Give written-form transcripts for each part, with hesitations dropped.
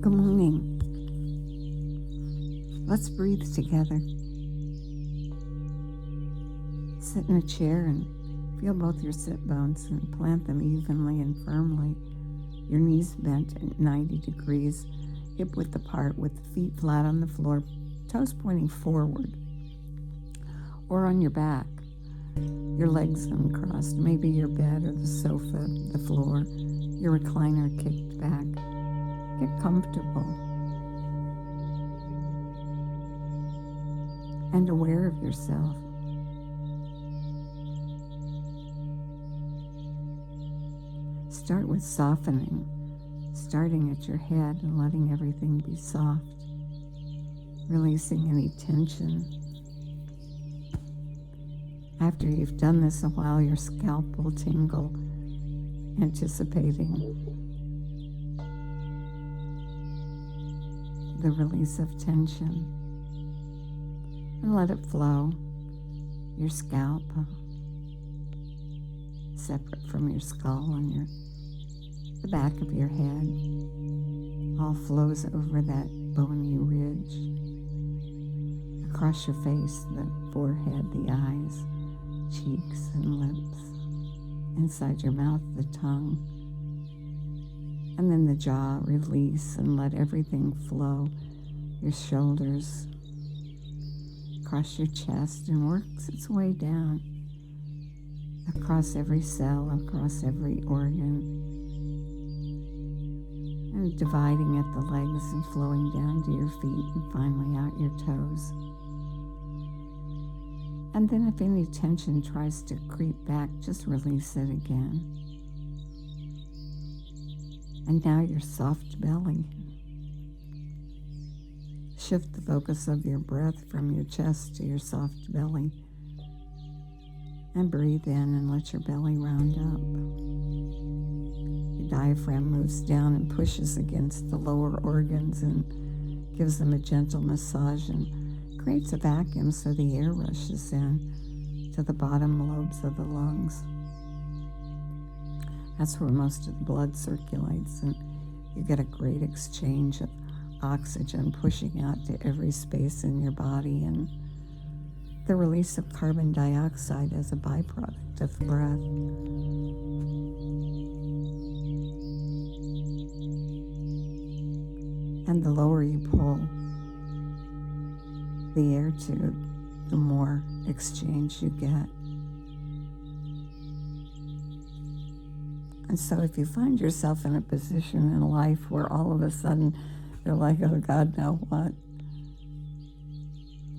Good morning. Let's breathe together. Sit in a chair and feel both your sit bones and plant them evenly and firmly. Your knees bent at 90 degrees, hip width apart with feet flat on the floor, toes pointing forward. Or on your back, your legs uncrossed, maybe your bed or the sofa, the floor, your recliner kicked back. Get comfortable and aware of yourself. Start with softening, starting at your head and letting everything be soft, releasing any tension. After you've done this a while, your scalp will tingle, anticipating the release of tension. And let it flow. Your scalp, separate from your skull and the back of your head, all flows over that bony ridge, across your face, the forehead, the eyes, cheeks and lips, inside your mouth, the tongue, and then the jaw, release and let everything flow, your shoulders, across your chest, and works its way down, across every cell, across every organ, and dividing at the legs and flowing down to your feet and finally out your toes. And then if any tension tries to creep back, just release it again. And now your soft belly. Shift the focus of your breath from your chest to your soft belly. And breathe in and let your belly round up. Your diaphragm moves down and pushes against the lower organs and gives them a gentle massage and creates a vacuum so the air rushes in to the bottom lobes of the lungs. That's where most of the blood circulates, and you get a great exchange of oxygen pushing out to every space in your body and the release of carbon dioxide as a byproduct of breath. And the lower you pull the air to, the more exchange you get. And so if you find yourself in a position in life where all of a sudden you're like, oh God, now what?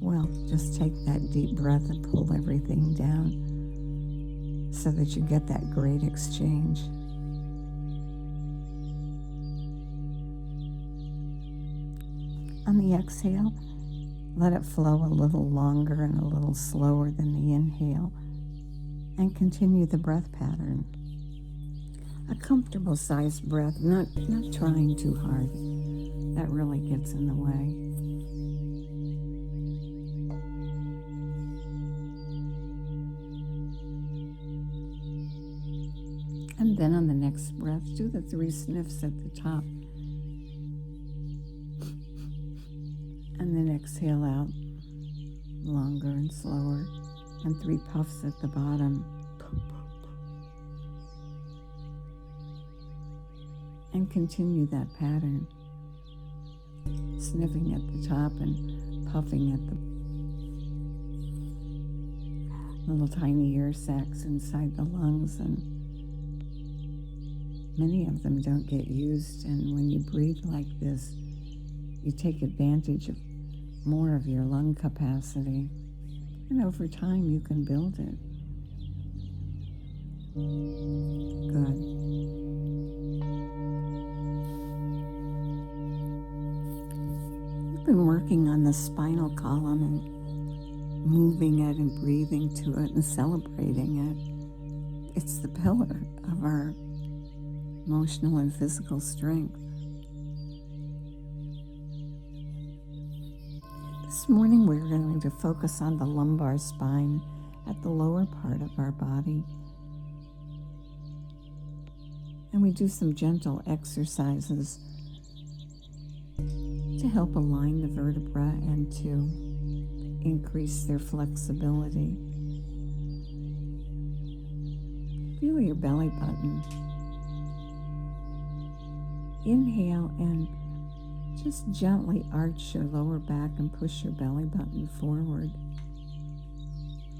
Well, just take that deep breath and pull everything down so that you get that great exchange. On the exhale, let it flow a little longer and a little slower than the inhale, and continue the breath pattern. A comfortable sized breath, not trying too hard. That really gets in the way. And then on the next breath, do the 3 sniffs at the top. And then exhale out longer and slower, and 3 puffs at the bottom. And continue that pattern, sniffing at the top and puffing at the little tiny air sacs inside the lungs, and many of them don't get used, and when you breathe like this, you take advantage of more of your lung capacity, and over time you can build it. Good. We've been working on the spinal column and moving it and breathing to it and celebrating it. It's the pillar of our emotional and physical strength. This morning we're going to focus on the lumbar spine at the lower part of our body. And we do some gentle exercises to help align the vertebra and to increase their flexibility. Feel your belly button. Inhale and just gently arch your lower back and push your belly button forward.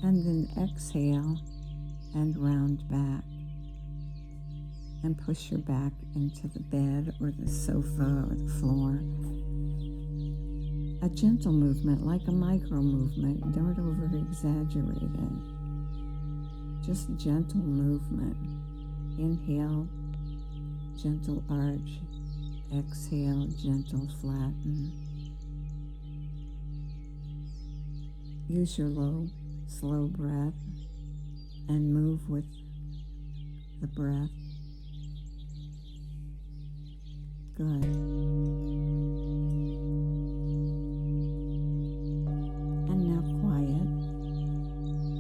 And then exhale and round back. And push your back into the bed or the sofa or the floor. A gentle movement, like a micro movement. Don't over exaggerate it. Just gentle movement. Inhale, gentle arch. Exhale, gentle flatten. Use your low, slow breath and move with the breath. Good. And now quiet,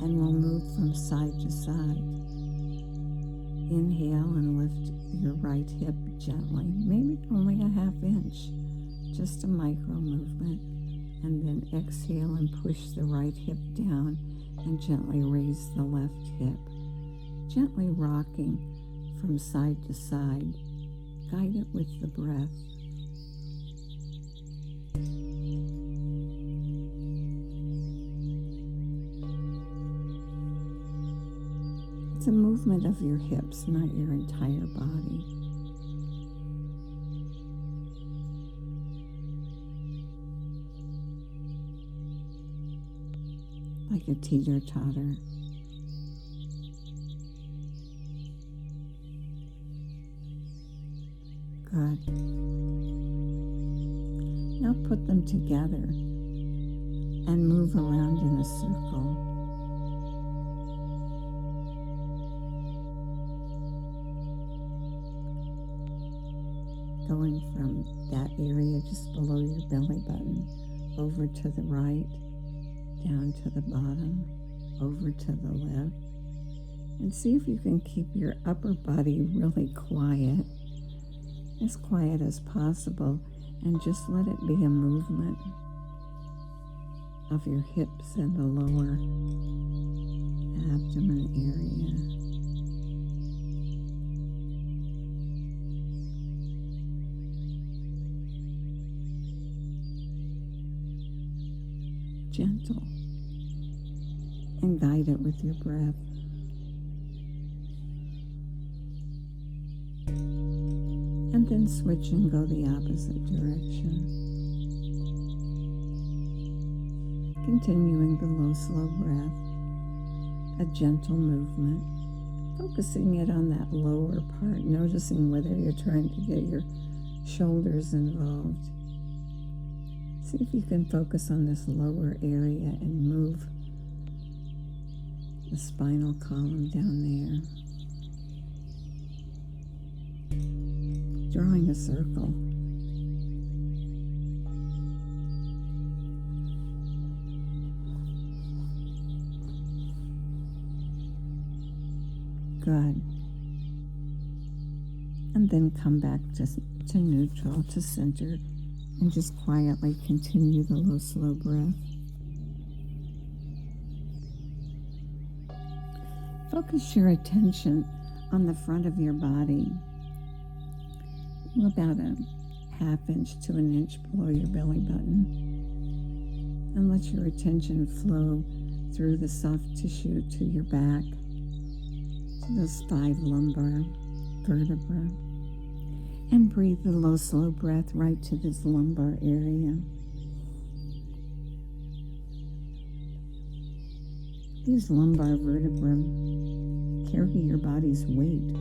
and we'll move from side to side. Inhale and lift your right hip gently, maybe only a half inch, just a micro movement. And then exhale and push the right hip down and gently raise the left hip. Gently rocking from side to side. Guide it with the breath. It's a movement of your hips, not your entire body. Like a teeter-totter. Good. Now put them together and move around in a circle. Going from that area just below your belly button over to the right, down to the bottom, over to the left. And see if you can keep your upper body really quiet, as quiet as possible, and just let it be a movement of your hips and the lower abdomen area. Gentle, and guide it with your breath. And then switch and go the opposite direction. Continuing the low, slow breath, a gentle movement, focusing it on that lower part, noticing whether you're trying to get your shoulders involved. See if you can focus on this lower area and move the spinal column down there. Drawing a circle. Good. And then come back to neutral, to center, and just quietly continue the low, slow breath. Focus your attention on the front of your body, about a half inch to an inch below your belly button, and let your attention flow through the soft tissue to your back, to those 5 lumbar vertebrae, and breathe the low, slow breath right to this lumbar area. These lumbar vertebrae carry your body's weight.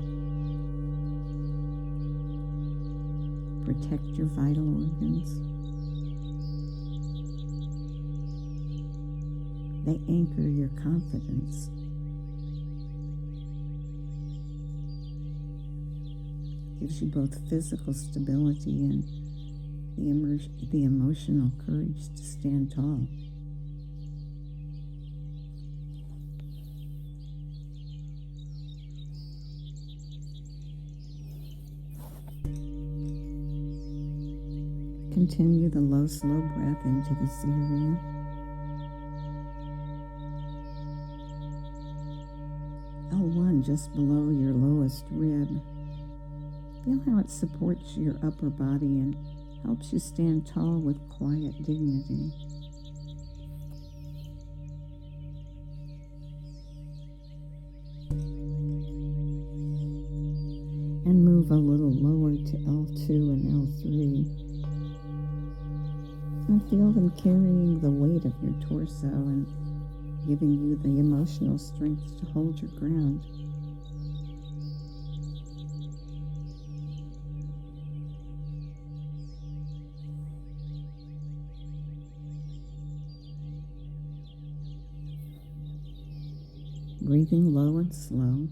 Protect your vital organs. They anchor your confidence. Gives you both physical stability and the emotional courage to stand tall. continue the low, slow breath into this area. L1 just below your lowest rib. Feel how it supports your upper body and helps you stand tall with quiet dignity. And move a little lower to L2 and L3. And feel them carrying the weight of your torso and giving you the emotional strength to hold your ground. Breathing low and slow.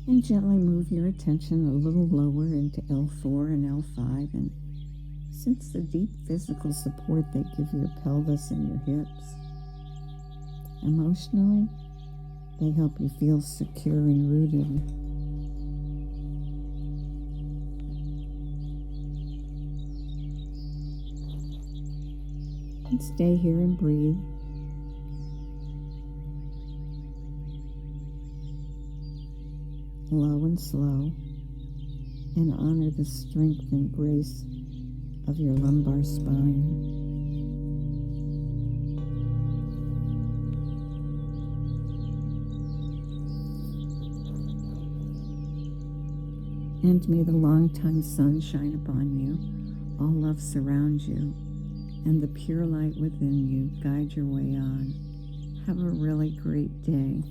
And gently move your attention a little lower into L4 and L5 and sense the deep physical support they give your pelvis and your hips. Emotionally, they help you feel secure and rooted. And stay here and breathe. Low and slow, and honor the strength and grace of your lumbar spine. And may the long-time sun shine upon you, all love surround you, and the pure light within you guide your way on. Have a really great day.